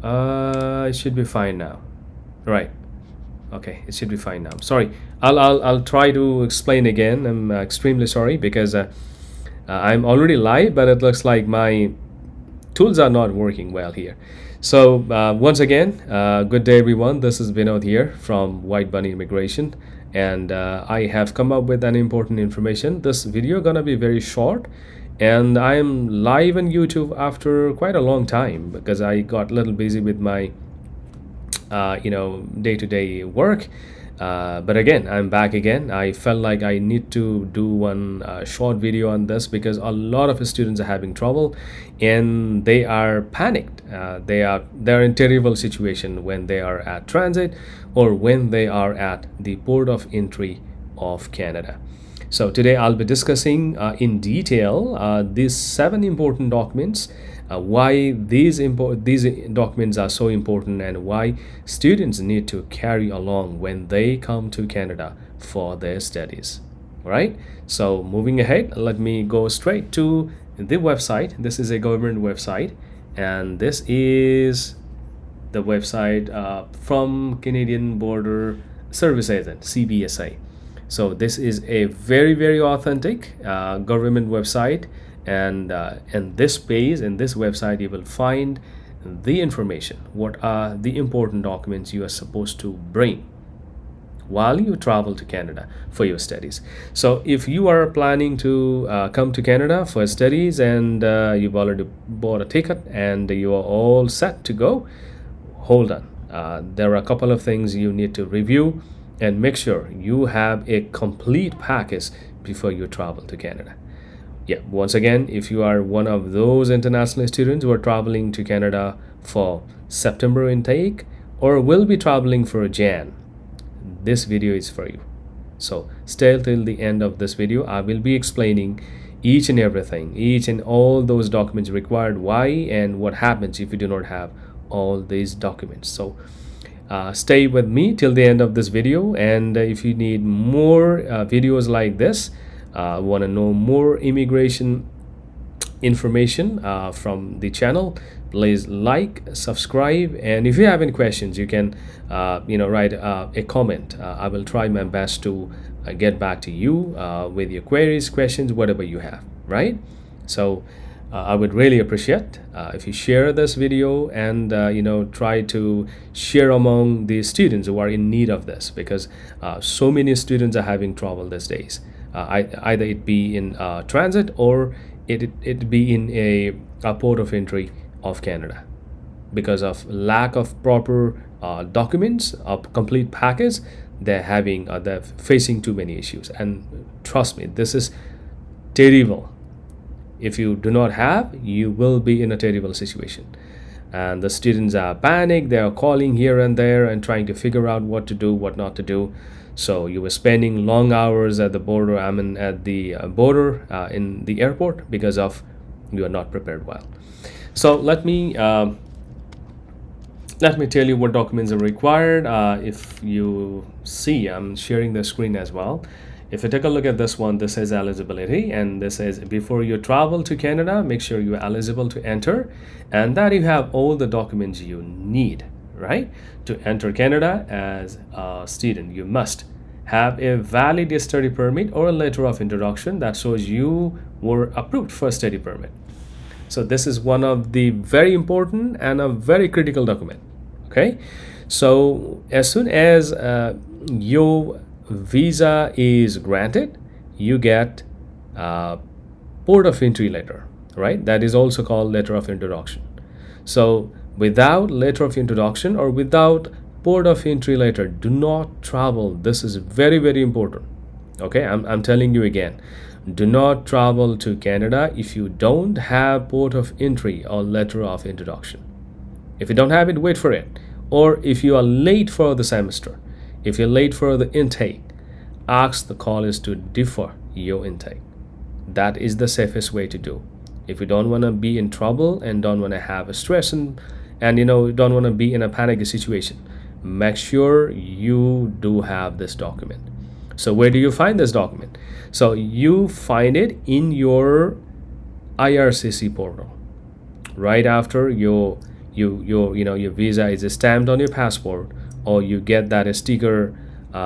It should be fine now. Right. Okay, it should be fine now. Sorry. I'll try to explain again. I'm extremely sorry because I'm already live, but it looks like my tools are not working well here. So once again, good day everyone. This is Vinod here from White Bunny Immigration, and I have come up with an important information. This video gonna be very short, and I am live on YouTube after quite a long time because I got a little busy with my day-to-day work. But again, I'm back again. I felt like I need to do one short video on this because a lot of students are having trouble and they are panicked. They're in terrible situation when they are at transit or when they are at the port of entry of Canada. So today I'll be discussing in detail these 7 important documents, why these documents are so important, and why students need to carry along when they come to Canada for their studies. All right. So moving ahead, let me go straight to the website. This is a government website, and this is the website from Canadian Border Service Agent (CBSA). So this is a very authentic government website, and in this page, in this website, you will find the information. What are the important documents you are supposed to bring while you travel to Canada for your studies? So if you are planning to come to Canada for studies and you've already bought a ticket and you are all set to go, hold on. There are a couple of things you need to review and make sure you have a complete package before you travel to Canada. Yeah, once again, if you are one of those international students who are traveling to Canada for September intake or will be traveling for Jan, this video is for you. So stay till the end of this video. I will be explaining each and everything, each and all those documents required, why and what happens if you do not have all these documents. So stay with me till the end of this video, and if you need more videos like this, want to know more immigration information from the channel, please like, subscribe, and if you have any questions, you can write a comment. I will try my best to get back to you with your queries, questions, whatever you have, right? So I would really appreciate if you share this video and try to share among the students who are in need of this, because so many students are having trouble these days. Either it be in transit or it be in a port of entry of Canada, because of lack of proper documents, a complete package. They're facing too many issues, and trust me, this is terrible. If you do not have, you will be in a terrible situation. And the students are panicked. They are calling here and there and trying to figure out what to do, what not to do. So you were spending long hours at the border, at the border in the airport, because of you are not prepared well. So let me tell you what documents are required. If you see, I'm sharing the screen as well. If you take a look at this one, this says eligibility, and this says before you travel to Canada, make sure you're eligible to enter and that you have all the documents you need, right? To enter Canada as a student, you must have a valid study permit or a letter of introduction that shows you were approved for a study permit. So this is one of the very important and a very critical document, okay? So as soon as your visa is granted, you get port of entry letter, right? That is also called letter of introduction. So without letter of introduction or without port of entry letter, do not travel. This is very important, okay? I'm telling you again, do not travel to Canada if you don't have port of entry or letter of introduction. If you don't have it, wait for it. Or if you are late for the semester, if you're late for the intake, ask the college to defer your intake. That is the safest way to do. If you don't want to be in trouble and don't want to have a stress and don't want to be in a panic situation, make sure you do have this document. So where do you find this document? So you find it in your IRCC portal. Right after you your visa is stamped on your passport, or you get that sticker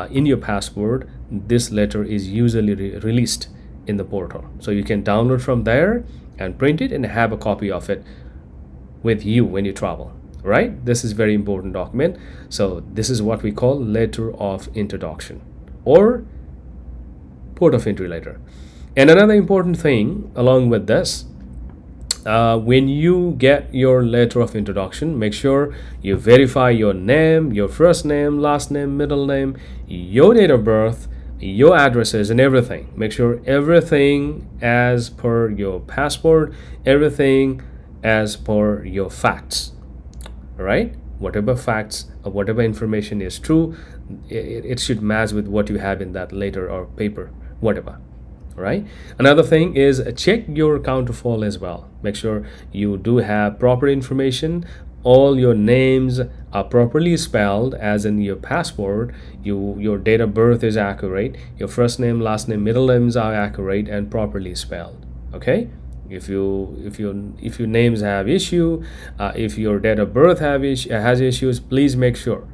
in your passport, this letter is usually released in the portal. So you can download from there and print it and have a copy of it with you when you travel, right? This is very important document. So this is what we call letter of introduction or port of entry letter. And another important thing along with this, when you get your letter of introduction, make sure you verify your name, your first name, last name, middle name, your date of birth, your addresses, and everything. Make sure everything as per your passport, everything as per your facts. All right? Whatever facts or whatever information is true, it should match with what you have in that letter or paper, whatever. Right? Another thing is check your counterfoil as well. Make sure you do have proper information. All your names are properly spelled as in your passport. Your date of birth is accurate. Your first name, last name, middle names are accurate and properly spelled. Okay? If your names have issue, if your date of birth has issues, please make sure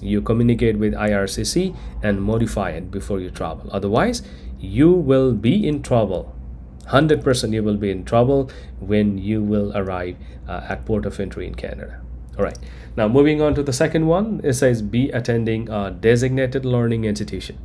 you communicate with IRCC and modify it before you travel. Otherwise, you will be in trouble. 100% you will be in trouble when you will arrive at port of entry in Canada. All right. Now moving on to the second one, it says be attending a designated learning institution.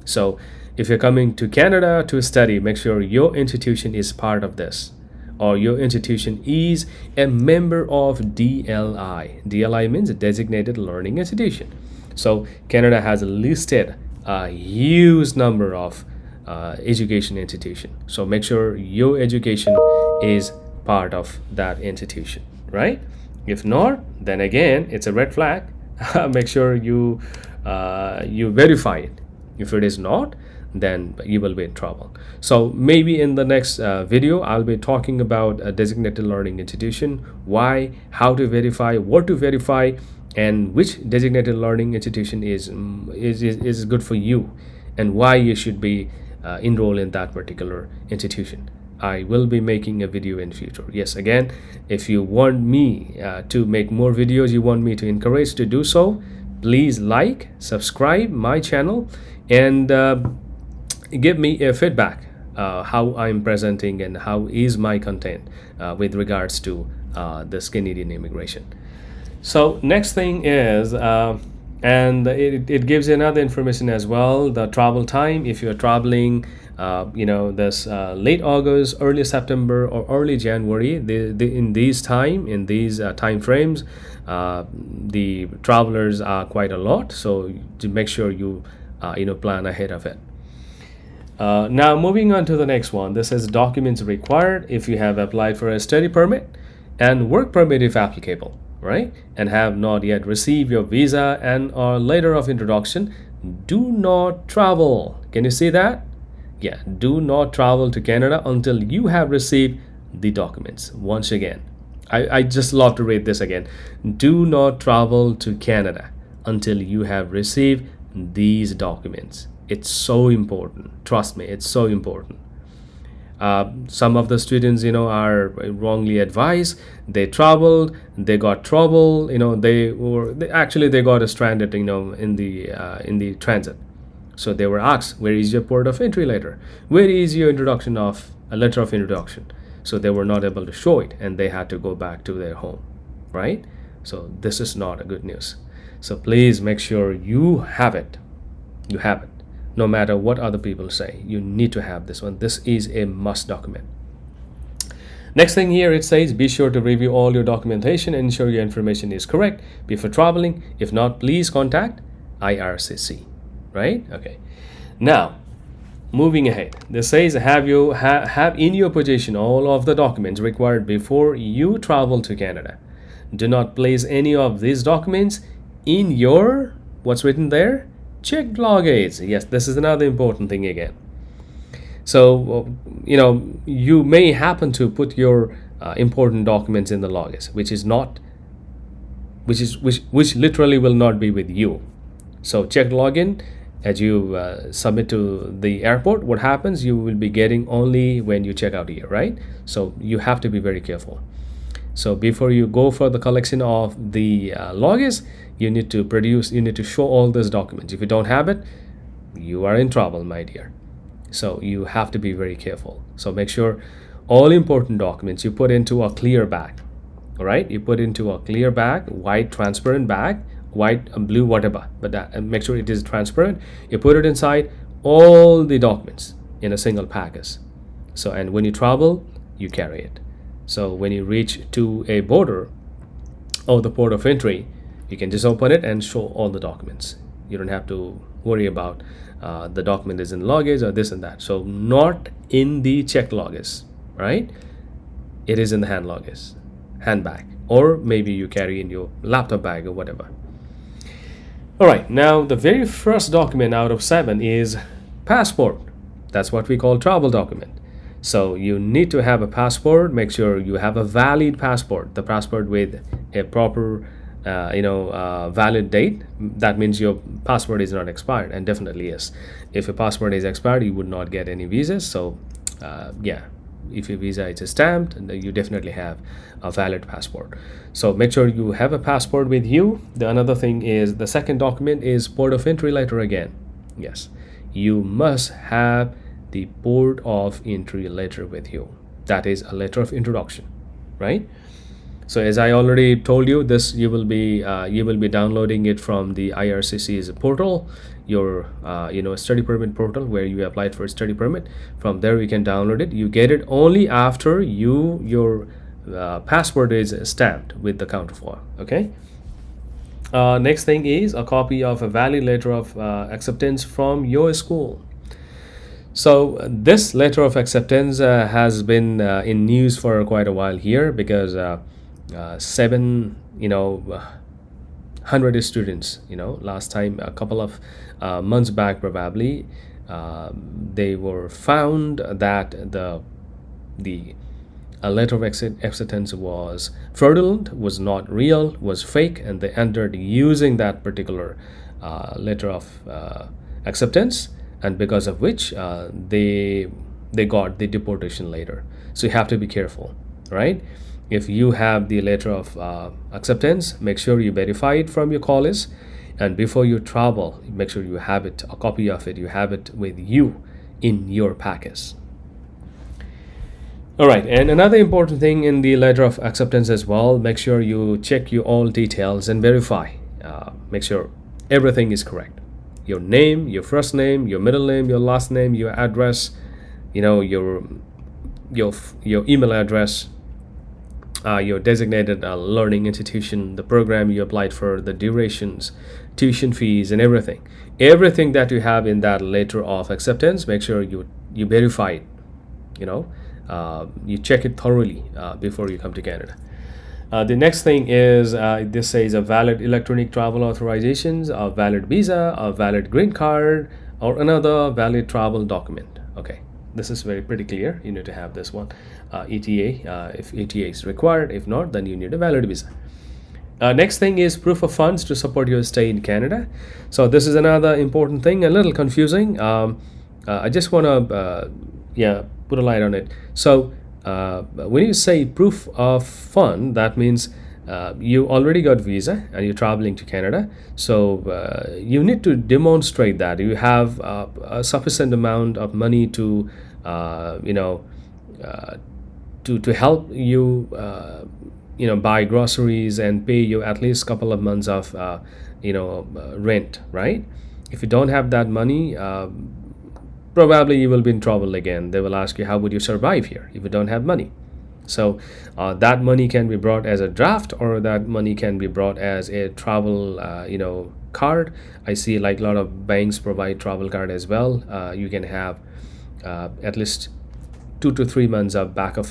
So if you're coming to Canada to study, make sure your institution is part of this, or your institution is a member of DLI. DLI means a designated learning institution. So Canada has listed a huge number of education institution. So make sure your education is part of that institution, right? If not, then again, it's a red flag. Make sure you verify it. If it is not, then you will be in trouble. So maybe in the next video, I'll be talking about a designated learning institution, why, how to verify, what to verify, and which designated learning institution is good for you, and why you should be enroll in that particular institution. I will be making a video in future. Yes, again, if you want me to make more videos, you want me to encourage to do so, please like, subscribe my channel, and give me a feedback how I'm presenting and how is my content with regards to this Canadian immigration. So next thing is and it gives you another information as well, the travel time. If you're traveling this late August, early September, or early January, in these time frames, the travelers are quite a lot, so to make sure you plan ahead of it. Now moving on to the next one, this is documents required if you have applied for a study permit and work permit if applicable, right, and have not yet received your visa and or letter of introduction. Do not travel. Can you see that? Yeah, do not travel to Canada until you have received the documents. Once again, I just love to read this again. Do not travel to Canada until you have received these documents. It's so important. Trust me, it's so important. Some of the students, are wrongly advised. They traveled, they got trouble. They got stranded, in the transit. So they were asked, where is your port of entry letter? Where is your introduction of a letter of introduction? So they were not able to show it, and they had to go back to their home, right? So this is not a good news. So please make sure you have it. You have it. No matter what other people say, you need to have this one. This is a must document. Next thing here, it says be sure to review all your documentation and ensure your information is correct before traveling. If not, please contact IRCC. Right? Okay. Now, moving ahead, this says have in your possession all of the documents required before you travel to Canada. Do not place any of these documents in your, what's written there, checked luggage. Yes, this is another important thing again. So you may happen to put your important documents in the luggage, which literally will not be with you. So checked login, as you submit to the airport, what happens, you will be getting only when you check out here, right? So you have to be very careful. So before you go for the collection of the luggage, you need to show all those documents. If you don't have it, you are in trouble, my dear. So you have to be very careful. So make sure all important documents you put into a clear bag. All right, you put into a clear bag, white transparent bag, white and blue, whatever, but and make sure it is transparent. You put it inside all the documents in a single package. So, and when you travel, you carry it. So when you reach to a border or the port of entry, you can just open it and show all the documents. You don't have to worry about the document is in luggage or this and that. So not in the checked luggage, right? It is in the handbag, or maybe you carry in your laptop bag or whatever. All right, now the very first document out of 7 is passport. That's what we call travel document. So you need to have a passport. Make sure you have a valid passport, the passport with a proper valid date. That means your passport is not expired, and definitely is. If your passport is expired, you would not get any visas. So if your visa is stamped, you definitely have a valid passport. So make sure you have a passport with you. The another thing is the second document is port of entry letter again. Yes, you must have the port of entry letter with you. That is a letter of introduction, right? So as I already told you, this you will be downloading it from the IRCC's portal, your study permit portal, where you applied for a study permit. From there you can download it. You get it only after your passport is stamped with the counterfoil. Okay. Next thing is a copy of a valid letter of acceptance from your school. So this letter of acceptance has been in news for quite a while here, because 700 students, last time, a couple of months back probably, they were found that the a letter of acceptance was fraudulent, was not real, was fake, and they entered using that particular letter of acceptance, and because of which they got the deportation later. So you have to be careful, right? If you have the letter of acceptance, make sure you verify it from your college, and before you travel, make sure you have it, a copy of it, you have it with you in your package. All right, and another important thing in the letter of acceptance as well, make sure you check your all details and verify. Make sure everything is correct. Your name, your first name, your middle name, your last name, your address, your email address, your designated learning institution, the program you applied for, the durations, tuition fees, and everything that you have in that letter of acceptance. Make sure you verify it. You check it thoroughly before you come to Canada. The next thing is this says a valid electronic travel authorizations, a valid visa, a valid green card, or another valid travel document. Okay, this is pretty clear. You need to have this one. ETA, if ETA is required. If not, then you need a valid visa. Next thing is proof of funds to support your stay in Canada. So this is another important thing, a little confusing. I just want to put a light on it. So when you say proof of fund, that means you already got visa and you're traveling to Canada. So you need to demonstrate that you have a sufficient amount of money to help you buy groceries and pay you at least a couple of months of rent, right? If you don't have that money, probably you will be in trouble again. They will ask you, how would you survive here if you don't have money? So that money can be brought as a draft, or that money can be brought as a travel card. I see like a lot of banks provide travel card as well. You can have at least 2 to 3 months of backup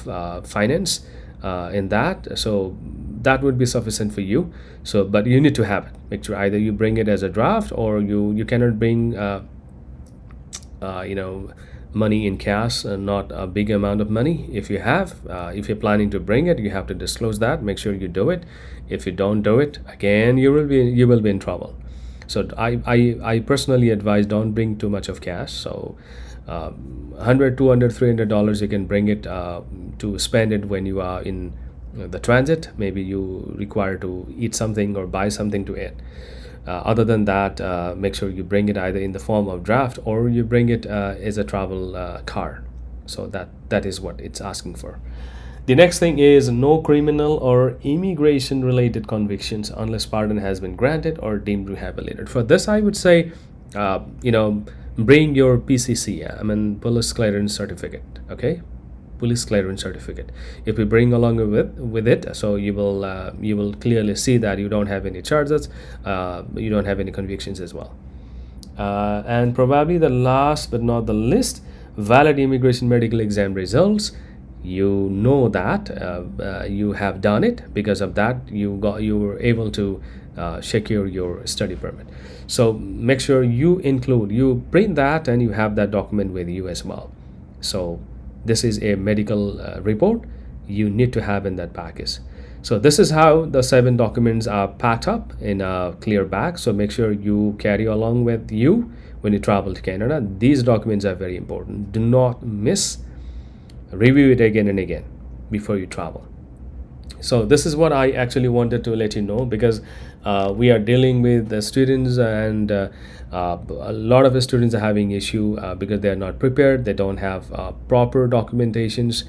finance in that. So that would be sufficient for you. So but you need to have it. Make sure either you bring it as a draft, or you cannot bring money in cash, not a big amount of money. If you have, if you're planning to bring it, you have to disclose that. Make sure you do it. If you don't do it, again, you will be in trouble. So I personally advise, don't bring too much of cash. So $100, $200, $300, you can bring it to spend it when you are in the transit, maybe you require to eat something or buy something to eat. Other than that, make sure you bring it either in the form of draft or you bring it as a travel card. So that is what it's asking for. The next thing is no criminal or immigration related convictions unless pardon has been granted or deemed rehabilitated. For this, I would say, bring your PCC, I mean police clearance certificate. Okay, police clearance certificate. If you bring along with it, so you will clearly see that you don't have any charges, you don't have any convictions as well. And probably the last but not the least, valid immigration medical exam results. You know that you have done it. Because of that, you were able to secure your study permit. So make sure you print that and you have that document with you as well. So this is a medical report you need to have in that package. So this is how the 7 documents are packed up in a clear bag. So make sure you carry along with you when you travel to Canada. These documents are very important. Do not miss. Review it again and again before you travel. So this is what I actually wanted to let you know, because we are dealing with the students, and a lot of the students are having issue because they are not prepared. They don't have proper documentations.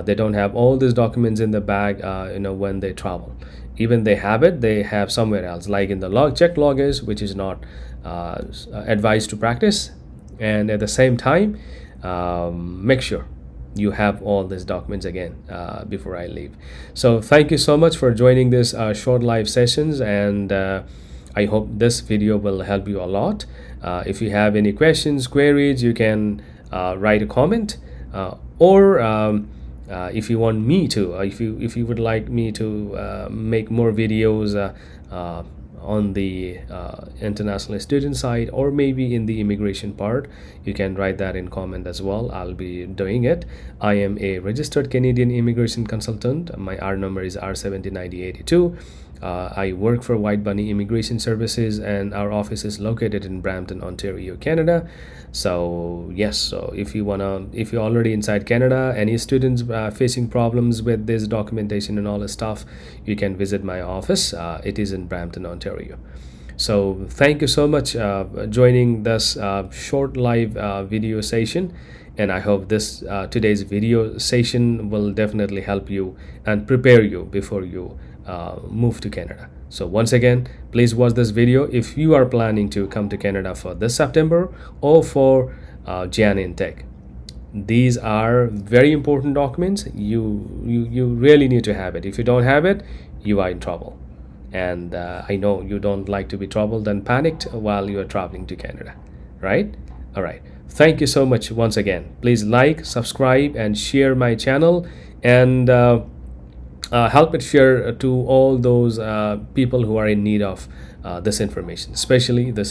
They don't have all these documents in the bag when they travel. Even they have it, they have somewhere else, like in the check luggage, which is not advised to practice. And at the same time, make sure you have all these documents again before I leave. So thank you so much for joining this short live sessions, and I hope this video will help you a lot. If you have any questions, queries, you can write a comment, or if you want me to, if you would like me to make more videos on the international student side, or maybe in the immigration part, you can write that in comment as well. I'll be doing it. I am a registered Canadian immigration consultant. My R number is R709082. I work for White Bunny Immigration Services, and our office is located in Brampton, Ontario, Canada. So yes, so if you're already inside Canada, any students facing problems with this documentation and all this stuff, you can visit my office. It is in Brampton, Ontario. So thank you so much joining this short live video session, and I hope this today's video session will definitely help you and prepare you before you move to Canada. So once again, please watch this video if you are planning to come to Canada for this September or for Jan intake. These are very important documents. You really need to have it. If you don't have it, you are in trouble. And I know you don't like to be troubled and panicked while you are traveling to Canada, right? All right. Thank you so much once again. Please like, subscribe, and share my channel, and help it share to all those people who are in need of this information, especially this